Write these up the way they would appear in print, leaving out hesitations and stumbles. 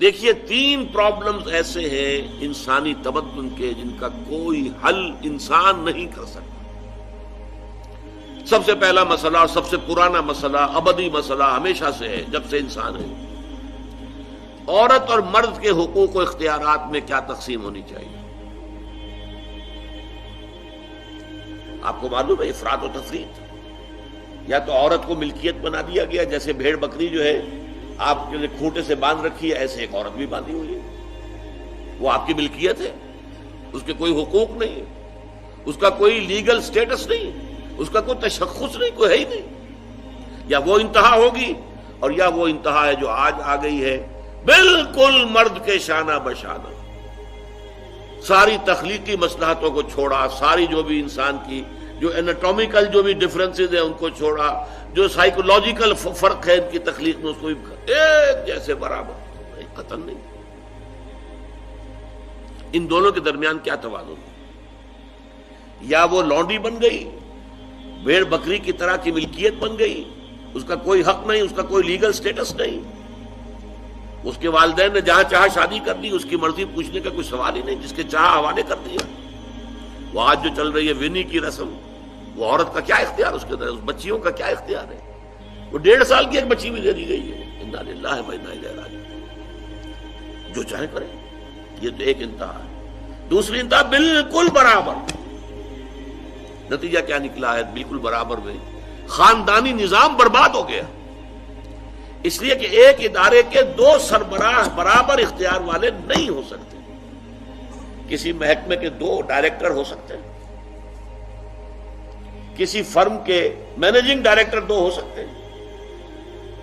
دیکھیے 3 پرابلمز ایسے ہیں انسانی تمدن کے جن کا کوئی حل انسان نہیں کر سکتا۔ سب سے پہلا مسئلہ اور سب سے پرانا مسئلہ، ابدی مسئلہ ہمیشہ سے ہے جب سے انسان ہے، عورت اور مرد کے حقوق و اختیارات میں کیا تقسیم ہونی چاہیے۔ آپ کو معلوم ہے افراط و تفریط، یا تو عورت کو ملکیت بنا دیا گیا، جیسے بھیڑ بکری جو ہے آپ کے کھوٹے سے باندھ رکھی ہے، ایسے ایک عورت بھی باندھی ہوئی ہے، وہ آپ کی ملکیت ہے، اس کے کوئی حقوق نہیں ہے، اس کا کوئی لیگل سٹیٹس نہیں، اس کا کوئی تشخص نہیں، کوئی ہے ہی نہیں۔ یا وہ انتہا ہوگی اور یا وہ انتہا ہے جو آج آ گئی ہے، بالکل مرد کے شانہ بشانہ، ساری تخلیقی مصلحتوں کو چھوڑا، ساری جو بھی انسان کی جو انیٹومیکل جو بھی ڈفرنسز ہیں ان کو چھوڑا، جو سائیکولوجیکل فرق ہے ان کی تخلیق میں، اس کو ایک جیسے برابر، قطعاً نہیں۔ ان دونوں کے درمیان کیا توازن ہے؟ یا وہ لونڈی بن گئی، بھیڑ بکری کی طرح کی ملکیت بن گئی، اس کا کوئی حق نہیں، اس کا کوئی لیگل سٹیٹس نہیں، اس کے والدین نے جہاں چاہا شادی کر دی، اس کی مرضی پوچھنے کا کوئی سوال ہی نہیں، جس کے چاہا حوالے کر دیا۔ وہ آج جو چل رہی ہے ونی کی رسم، وہ عورت کا کیا اختیار اس کے اندر، اس بچیوں کا کیا اختیار ہے؟ وہ 1.5 سال کی ایک بچی بھی دے دی گئی ہے، انا للہ و انا الیہ راجعون، جو چاہے کرے۔ یہ تو ایک انتہا ہے۔ دوسری انتہا بالکل برابر، نتیجہ کیا نکلا ہے؟ بالکل برابر میں خاندانی نظام برباد ہو گیا، اس لیے کہ ایک ادارے کے 2 سربراہ برابر اختیار والے نہیں ہو سکتے۔ کسی محکمے کے 2 ڈائریکٹر ہو سکتے ہیں، کسی فرم کے مینیجنگ ڈائریکٹر 2 ہو سکتے ہیں،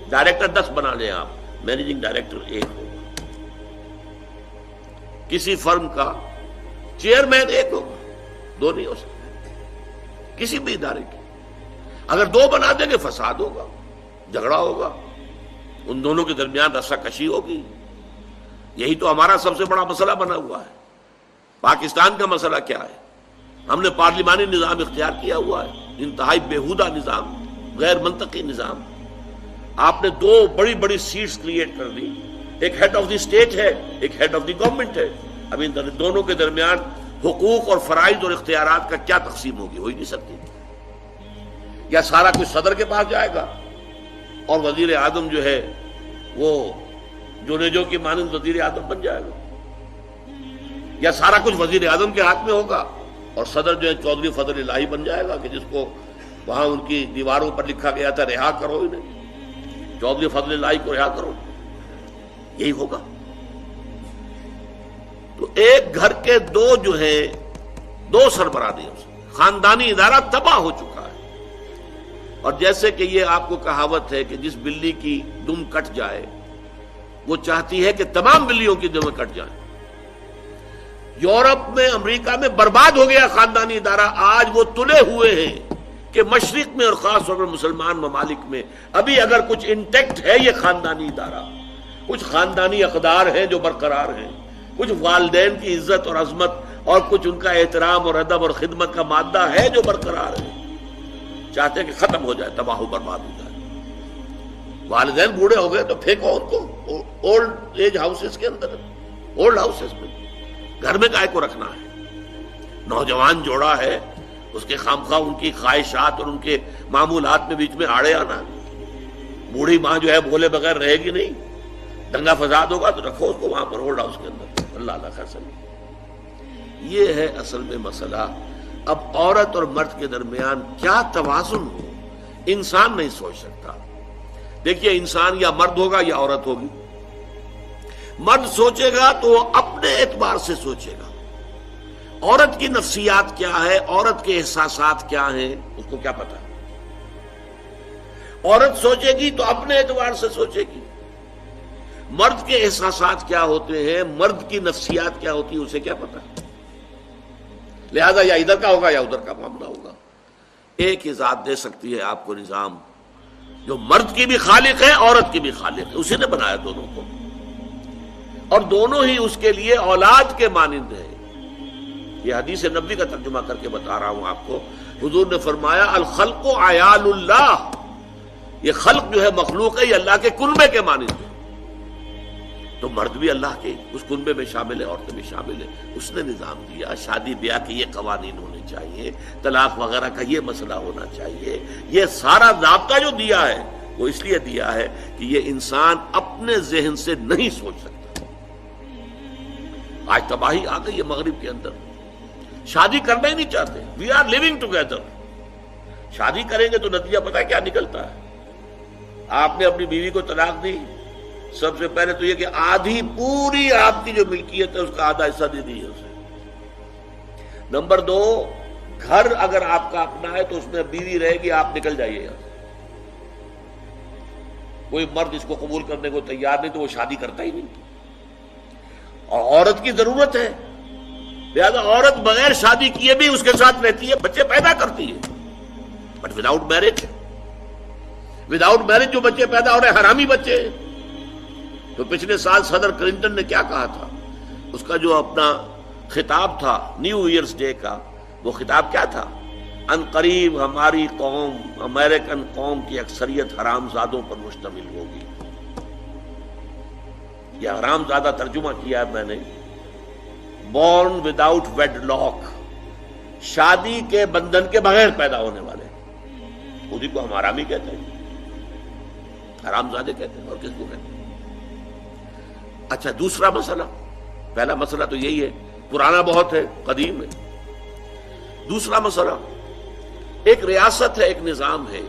ڈائریکٹر 10 بنا لیں آپ، مینیجنگ ڈائریکٹر 1 ہوگا۔ کسی فرم کا چیئرمین 1 ہوگا، 2 نہیں ہو سکتے کسی بھی ادارے کے۔ اگر 2 بنا دیں گے فساد ہوگا، جھگڑا ہوگا، ان دونوں کے درمیان رسا کشی ہوگی۔ یہی تو ہمارا سب سے بڑا مسئلہ بنا ہوا ہے۔ پاکستان کا مسئلہ کیا ہے؟ ہم نے پارلیمانی نظام اختیار کیا ہوا ہے، انتہائی بیہودہ نظام، غیر منطقی نظام۔ آپ نے 2 بڑی بڑی سیٹس کریٹ کر دی، ایک ہیڈ آف دی اسٹیٹ ہے، ایک ہیڈ آف دی گورنمنٹ ہے۔ اب ان دونوں کے درمیان حقوق اور فرائض اور اختیارات کا کیا تقسیم ہوگی؟ ہو ہی نہیں سکتی۔ یا سارا کچھ صدر کے پاس جائے گا اور وزیر اعظم جو ہے وہ جونیجو کی مانند وزیر اعظم بن جائے گا، یا سارا کچھ وزیر اعظم کے ہاتھ میں ہوگا اور صدر جو ہے چودھری فضل الہی بن جائے گا، کہ جس کو وہاں ان کی دیواروں پر لکھا گیا تھا رہا کرو انہیں، چودھری فضل الہی کو رہا کرو، یہی ہوگا۔ تو ایک گھر کے 2 جو ہیں 2 سربراہ دیں، خاندانی ادارہ تباہ ہو چکا ہے۔ اور جیسے کہ یہ آپ کو کہاوت ہے کہ جس بلی کی دم کٹ جائے وہ چاہتی ہے کہ تمام بلیوں کی دمیں کٹ جائیں۔ یورپ میں، امریکہ میں برباد ہو گیا خاندانی ادارہ، آج وہ تلے ہوئے ہیں کہ مشرق میں اور خاص طور پر مسلمان ممالک میں ابھی اگر کچھ انٹیکٹ ہے یہ خاندانی ادارہ، کچھ خاندانی اقدار ہیں جو برقرار ہیں، کچھ والدین کی عزت اور عظمت اور کچھ ان کا احترام اور ادب اور خدمت کا مادہ ہے جو برقرار ہے۔ چاہتے ہیں کہ ختم ہو جائے، تباہ و برباد ہو جائے۔ والدین بوڑھے ہو گئے تو پھینکو ان کو اولڈ ایج ہاؤسز کے اندر، اولڈ ہاؤسز میں، گھر میں کائے کو رکھنا ہے؟ نوجوان جوڑا ہے، اس کے خامخواہ ان کی خواہشات اور ان کے معمولات میں بیچ میں آڑے آنا۔ بوڑھی ماں جو ہے بولے بغیر رہے گی نہیں، دنگا فساد ہوگا تو رکھو اس کو وہاں پر اولڈ ہاؤس کے اندر، اللہ اللہ خیر سمجھے۔ یہ ہے اصل میں مسئلہ۔ اب عورت اور مرد کے درمیان کیا توازن ہو، انسان نہیں سوچ سکتا۔ دیکھیے انسان یا مرد ہوگا یا عورت ہوگی۔ مرد سوچے گا تو وہ اپنے اعتبار سے سوچے گا، عورت کی نفسیات کیا ہے، عورت کے احساسات کیا ہیں، اس کو کیا پتا۔ عورت سوچے گی تو اپنے اعتبار سے سوچے گی، مرد کے احساسات کیا ہوتے ہیں، مرد کی نفسیات کیا ہوتی ہے، اسے کیا پتا۔ لہذا یا ادھر کا ہوگا یا ادھر کا معاملہ ہوگا۔ ایک ہی ذات دے سکتی ہے آپ کو نظام، جو مرد کی بھی خالق ہے عورت کی بھی خالق ہے، اسی نے بنایا دونوں کو، اور دونوں ہی اس کے لیے اولاد کے مانند ہیں۔ یہ حدیث نبوی کا ترجمہ کر کے بتا رہا ہوں آپ کو۔ حضور نے فرمایا الخلق عیال اللہ، یہ خلق جو ہے مخلوق ہے، یہ اللہ کے کلبے کے مانند ہے۔ تو مرد بھی اللہ کے اس کنبے میں شامل ہے، عورتیں بھی شامل ہے. اس نے نظام دیا، شادی بیاہ کے یہ قوانین ہونے چاہیے، طلاق وغیرہ کا یہ مسئلہ ہونا چاہیے. یہ سارا ضابطہ جو دیا ہے وہ اس لیے دیا ہے کہ یہ انسان اپنے ذہن سے نہیں سوچ سکتا. آج تباہی آ گئی ہے مغرب کے اندر، شادی کرنا ہی نہیں چاہتے. We are living together. شادی کریں گے تو نتیجہ پتہ ہے کیا نکلتا ہے؟ آپ نے اپنی بیوی کو طلاق دی، سب سے پہلے تو یہ کہ آدھی پوری آپ کی جو ملکیت ہے اس کا آدھا حصہ دے دیجیے اسے. نمبر 2، گھر اگر آپ کا اپنا ہے تو اس میں بیوی رہے گی، آپ نکل جائیے گا. کوئی مرد اس کو قبول کرنے کو تیار نہیں تو وہ شادی کرتا ہی نہیں. اور عورت کی ضرورت ہے، لہذا عورت بغیر شادی کیے بھی اس کے ساتھ رہتی ہے، بچے پیدا کرتی ہے. بٹ وداؤٹ میرج جو بچے پیدا ہو رہے ہیں حرامی بچے. تو پچھلے سال صدر کلنٹن نے کیا کہا تھا؟ اس کا جو اپنا خطاب تھا نیو ایئرز ڈے کا، وہ خطاب کیا تھا؟ ان قریب ہماری قوم، امریکن قوم کی اکثریت حرام زادوں پر مشتمل ہوگی. یہ حرام زادہ ترجمہ کیا ہے میں نے، بورن وداؤٹ ویڈ لاک، شادی کے بندھن کے بغیر پیدا ہونے والے. اسی کو ہم حرامی کہتے ہیں، حرام زادے کہتے ہیں. اور کس کو کہتے ہیں؟ اچھا، دوسرا مسئلہ، پہلا مسئلہ تو یہی ہے، پرانا بہت ہے، قدیم ہے. دوسرا مسئلہ، ایک ریاست ہے، ایک نظام ہے،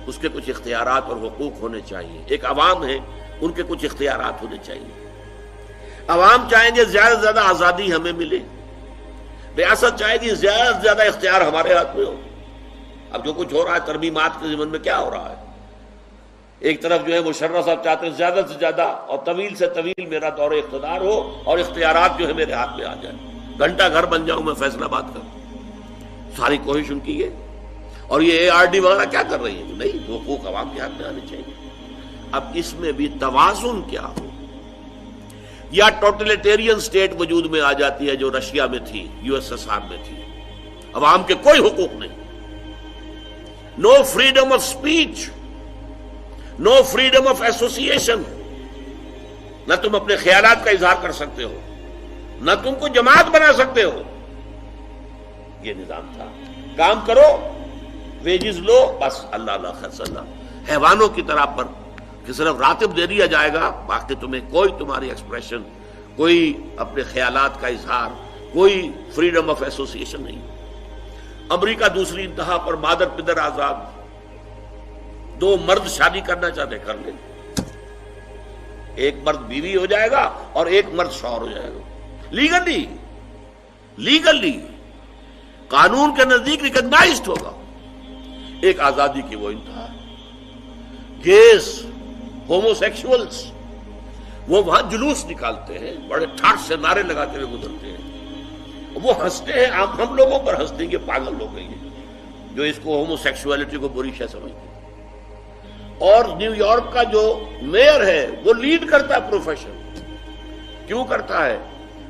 اس کے کچھ اختیارات اور حقوق ہونے چاہیے. ایک عوام ہے، ان کے کچھ اختیارات ہونے چاہیے. عوام چاہیں گے زیادہ سے زیادہ آزادی ہمیں ملے، ریاست چاہے گی زیادہ سے زیادہ اختیار ہمارے ہاتھ میں ہو. اب جو کچھ ہو رہا ہے ترمیمات کے ضمن میں، کیا ہو رہا ہے؟ ایک طرف جو ہے مشرف صاحب چاہتے ہیں زیادہ سے زیادہ اور طویل سے طویل میرا دور اقتدار ہو اور اختیارات جو ہے میرے ہاتھ میں آ جائے، گھنٹہ گھر بن جاؤں میں فیصلہ بات کروں. ساری کوشش ان کی ہے. اور یہ ARD وغیرہ کیا کر رہی ہے؟ نہیں، حقوق عوام کے ہاتھ میں آنے چاہیے. اب اس میں بھی توازن کیا ہو؟ یا ٹوٹلیٹیرین سٹیٹ وجود میں آ جاتی ہے جو رشیا میں تھی، USSR میں تھی، عوام کے کوئی حقوق نہیں، no freedom of speech, no freedom of association. نہ تم اپنے خیالات کا اظہار کر سکتے ہو، نہ تم کو جماعت بنا سکتے ہو. یہ نظام تھا. کام کرو، ویجز لو، بس اللہ اللہ خیر اللہ. حیوانوں کی طرح پر کہ صرف راتب دے دیا جائے گا، باقی تمہیں کوئی تمہاری ایکسپریشن، کوئی اپنے خیالات کا اظہار، کوئی فریڈم آف ایسوسیشن نہیں. امریکہ دوسری انتہا پر، مادر پدر آزاد. 2 مرد شادی کرنا چاہتے کر لیں، ایک مرد بیوی ہو جائے گا اور ایک مرد شوہر ہو جائے گا. لیگلی قانون کے نزدیک ریکگنائزڈ ہوگا. ایک آزادی کی وہ انتہا. گیز، ہومو سیکشولز، وہ وہاں جلوس نکالتے ہیں، بڑے ٹھاٹ سے نعرے لگاتے ہوئے گزرتے ہیں. وہ ہنستے ہیں، ہم لوگوں پر ہنستے ہیں کہ پاگل لوگ ہیں جو اس کو ہومو سیکشولیٹی کو بری شے سمجھتے ہیں. اور نیو یارک کا جو میئر ہے وہ لیڈ کرتا ہے پروفیشن. کیوں کرتا ہے؟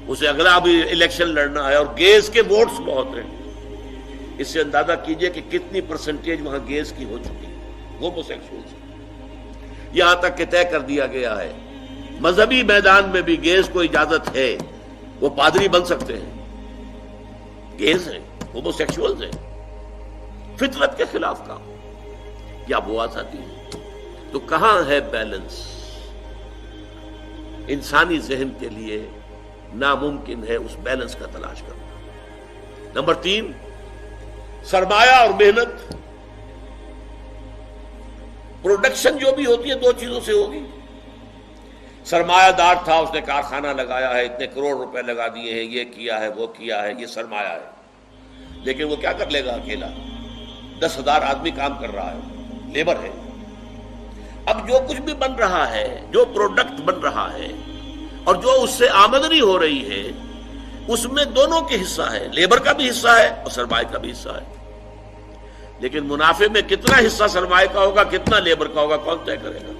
اسے اگلا بھی الیکشن لڑنا ہے اور گیز کے ووٹس بہت ہیں. اس سے اندازہ کیجئے کہ کتنی پرسنٹیج وہاں گیز کی ہو چکی ہے، ہومو سیکشولز. یہاں تک کہ طے کر دیا گیا ہے مذہبی میدان میں بھی گیز کو اجازت ہے، وہ پادری بن سکتے ہیں. گیز ہیں، ہومو سیکشولز ہیں. فطرت کے خلاف کام یا وہ آزادی ہے. تو کہاں ہے بیلنس؟ انسانی ذہن کے لیے ناممکن ہے اس بیلنس کا تلاش کرنا. نمبر 3، سرمایہ اور محنت. پروڈکشن جو بھی ہوتی ہے 2 چیزوں سے ہوگی. سرمایہ دار تھا، اس نے کارخانہ لگایا ہے، اتنے کروڑ روپے لگا دیے ہیں، یہ کیا ہے، وہ کیا ہے، یہ سرمایہ ہے. لیکن وہ کیا کر لے گا اکیلا؟ 10,000 آدمی کام کر رہا ہے، لیبر ہے. اب جو کچھ بھی بن رہا ہے، جو پروڈکٹ بن رہا ہے اور جو اس سے آمدنی ہو رہی ہے، اس میں دونوں کے حصہ ہے، لیبر کا بھی حصہ ہے اور سرمایہ کا بھی حصہ ہے. لیکن منافع میں کتنا حصہ سرمایہ کا ہوگا، کتنا لیبر کا ہوگا، کون طے کرے گا؟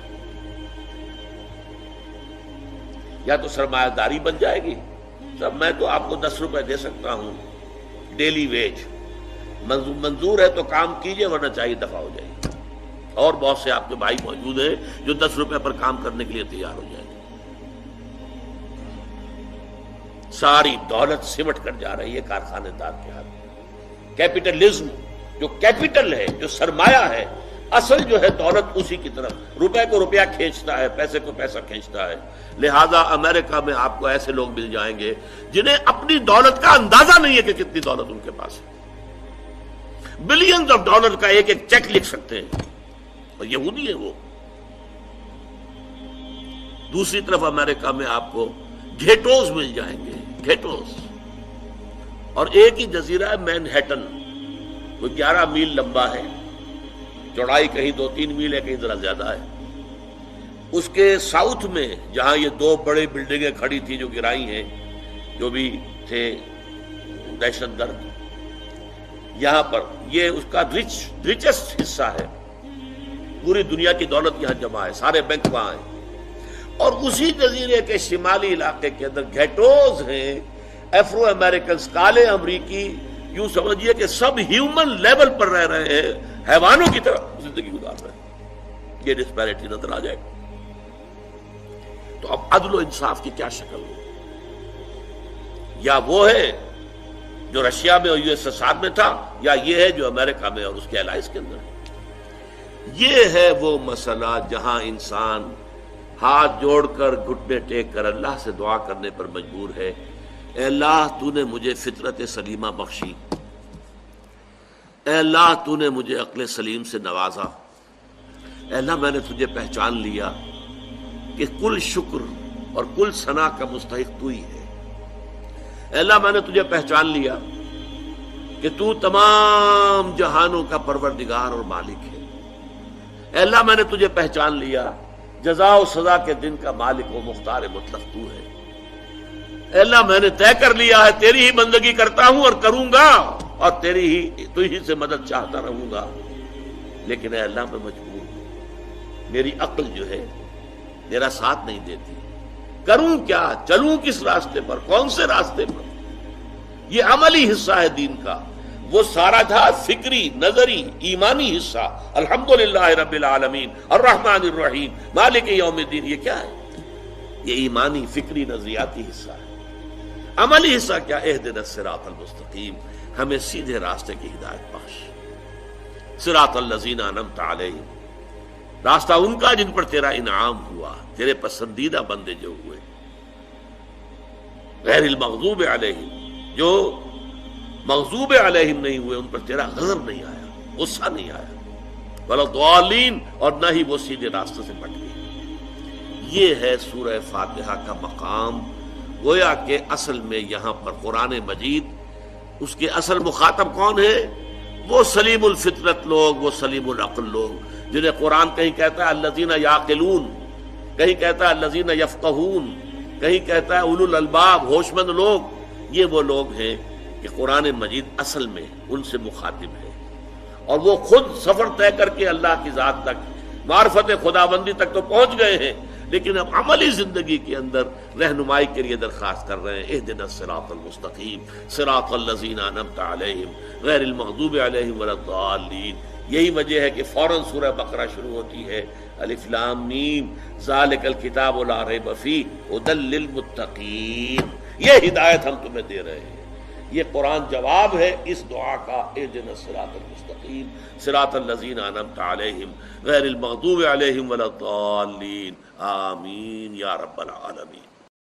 یا تو سرمایہ داری بن جائے گی، سب میں تو آپ کو 10 روپے دے سکتا ہوں ڈیلی ویج، منظور ہے تو کام کیجئے ورنہ چاہیے دفع ہو جائے گی. اور بہت سے آپ کے بھائی موجود ہیں جو 10 روپے پر کام کرنے کے لیے تیار ہو جائیں گے. ساری دولت سمٹ کر جا رہی ہے کارخانے دار کے ہاتھ۔ کیپٹلزم جو کیپٹل ہے، جو سرمایہ ہے، اصل جو ہے دولت اسی کی طرف، روپے کو روپیہ کھینچتا ہے، پیسے کو پیسہ کھینچتا ہے۔ لہذا امریکہ میں آپ کو ایسے لوگ مل جائیں گے جنہیں اپنی دولت کا اندازہ نہیں ہے کہ کتنی دولت ان کے پاس ہے، بلینز آف ڈالر کا ایک ایک چیک لکھ سکتے ہیں، اور یہودی ہے وہ۔ دوسری طرف امریکہ میں آپ کو گھیٹوز مل جائیں گے، گھیٹوز، اور ایک ہی جزیرہ ہے مینہٹن، وہ 11 میل لمبا ہے، چوڑائی کہیں 2-3 میل ہے، کہیں ذرا زیادہ ہے۔ اس کے ساؤتھ میں جہاں یہ 2 بڑے بلڈنگیں کھڑی تھی جو گرائی ہیں، جو بھی تھے دہشت گرد، یہاں پر یہ اس کا ریچسٹ حصہ ہے، پوری دنیا کی دولت یہاں جمع ہے، سارے بینک وہاں ہیں۔ اور اسی جزیرے کے شمالی علاقے کے اندر گھیٹوز ہیں، افرو امریکنز، کالے امریکی، یوں سمجھیے کہ سب ہیومن لیول پر رہ رہے ہیں، حیوانوں کی طرح زندگی گزار رہے ہیں۔ یہ ڈسپیرٹی نظر آ جائے گا تو اب عدل و انصاف کی کیا شکل ہو؟ یا وہ ہے جو رشیا میں اور USSR میں تھا، یا یہ ہے جو امریکہ میں اور اس کے الائز کے اندر ہے۔ یہ ہے وہ مسئلہ جہاں انسان ہاتھ جوڑ کر، گھٹنے ٹیک کر اللہ سے دعا کرنے پر مجبور ہے، اے اللہ تو نے مجھے فطرت سلیمہ بخشی، اے اللہ تو نے مجھے عقل سلیم سے نوازا، اے اللہ میں نے تجھے پہچان لیا کہ کل شکر اور کل ثنا کا مستحق تو ہی ہے، اے اللہ میں نے تجھے پہچان لیا کہ تو تمام جہانوں کا پروردگار اور مالک ہے، اے اللہ میں نے تجھے پہچان لیا جزا و سزا کے دن کا مالک و مختار مطلق تو ہے، اے اللہ میں نے طے کر لیا ہے تیری ہی بندگی کرتا ہوں اور کروں گا، اور تو ہی سے مدد چاہتا رہوں گا، لیکن اے اللہ میں مجبور ہوں، میری عقل جو ہے میرا ساتھ نہیں دیتی، کروں کیا، چلوں کس راستے پر، کون سے راستے پر؟ یہ عملی حصہ ہے دین کا، وہ سارا تھا فکری، نظری، ایمانی حصہ، الحمدللہ رب العالمین الرحمن الرحیم مالک یوم الدین، یہ کیا ہے؟ یہ ایمانی، فکری، نظریاتی حصہ ہے۔ عملی حصہ کیا؟ اہدنا الصراط المستقیم، ہمیں سیدھے راستے کی ہدایت بخش، صراط الذین انعمت علیہم، راستہ ان کا جن پر تیرا انعام ہوا، تیرے پسندیدہ بندے جو ہوئے، غیر المغضوب علیہم، جو مغضوب علیہم نہیں ہوئے، ان پر تیرا غضب نہیں آیا، غصہ نہیں آیا، ولا الضالین، اور نہ ہی وہ سیدھے راستے سے پٹ گئی۔ یہ ہے سورہ فاتحہ کا مقام۔ گویا کہ اصل میں یہاں پر قرآن مجید، اس کے اصل مخاطب کون ہے؟ وہ سلیم الفطرت لوگ، وہ سلیم العقل لوگ، جنہیں قرآن کہیں کہتا ہے الذین یعقلون، کہیں کہتا ہے الذین یفقہون، کہیں کہتا ہے اولو الالباب، ہوش مند لوگ۔ یہ وہ لوگ ہیں کہ قرآن مجید اصل میں ان سے مخاطب ہے، اور وہ خود سفر طے کر کے اللہ کی ذات تک، معرفت خداوندی تک تو پہنچ گئے ہیں، لیکن اب عملی زندگی کے اندر رہنمائی کے لیے درخواست کر رہے ہیں، اہدنا الصراط المستقیم صراط الذین انعمت علیہم غیر المغضوب علیہم ولا الضالین۔ یہی وجہ ہے کہ فوراً سورہ بقرہ شروع ہوتی ہے، الف لام میم ذالک الکتاب لا ریب فیہ ھدی للمتقین، یہ ہدایت ہم تمہیں دے رہے ہیں۔ یہ قرآن جواب ہے اس دعا کا، اہدنا الصراط المستقیم صراط الذین انعمت علیہم غیر المغضوب علیہم ولا الضالین، آمین یا رب العالمین۔